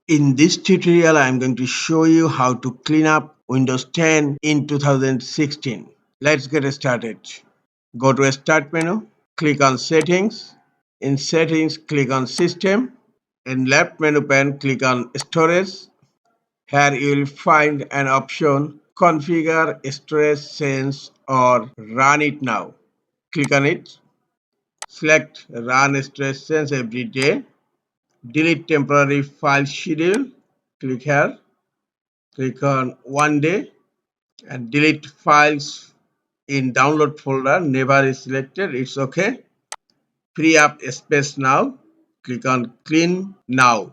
In this tutorial, I am going to show you how to clean up Windows 10 in 2016. Let's get started. Go to Start menu, click on Settings. In Settings, click on System. In left menu pane, click on Storage. Here you will find an option Configure Storage Sense or Run it now. Click on it. Select Run Storage Sense every day. Delete temporary file schedule. Click here. Click on one day and delete files in download folder. Never is selected. It's okay. Free up space now. Click on clean now.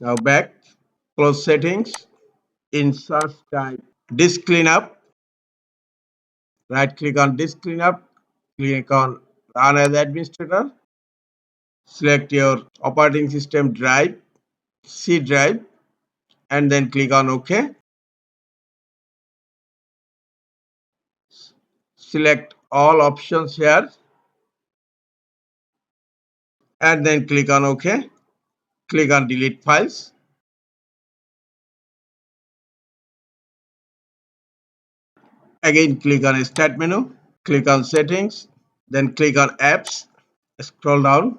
Now back. Close settings. In search type disk cleanup. Right click on disk cleanup. Click on run as administrator. Select your operating system drive, C drive, and then click on OK. Select all options here and then click on OK. Click on delete files. Again click on start menu. Click on settings. Then click on apps. Scroll down.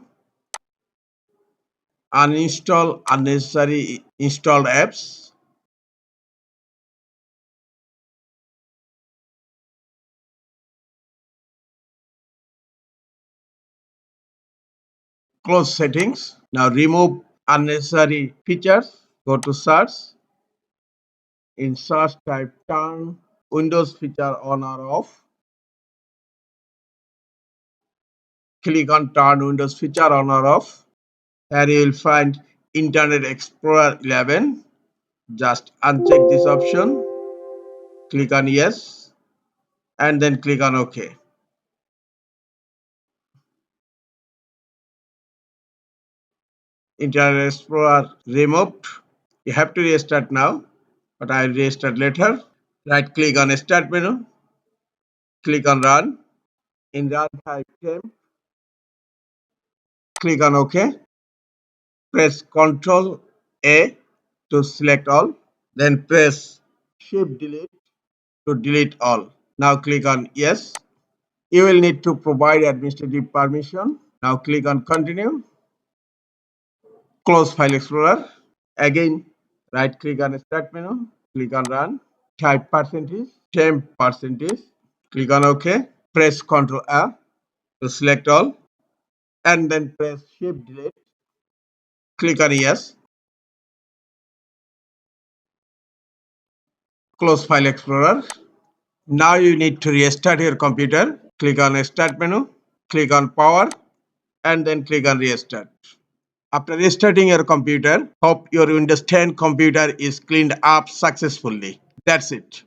Uninstall unnecessary installed apps. Close settings. Now remove unnecessary features. Go to search. In search type turn Windows feature on or off. Click on turn Windows feature on or off. Here you will find Internet Explorer 11. Just uncheck this option. Click on yes and then click on OK. Internet Explorer removed. You have to restart now, but I will restart later. Right click on Start menu. Click on Run. In Run type temp. Click on OK. Press Ctrl A to select all. Then press Shift Delete to delete all. Now click on Yes. You will need to provide administrative permission. Now click on Continue. Close File Explorer. Again, right click on Start menu. Click on Run. Type percentage, temp percentage. Click on OK. Press Ctrl A to select all. And then press Shift Delete. Click on Yes. Close File Explorer. Now you need to restart your computer. Click on Start menu. Click on Power. And then click on Restart. After restarting your computer, hope your Windows 10 computer is cleaned up successfully. That's it.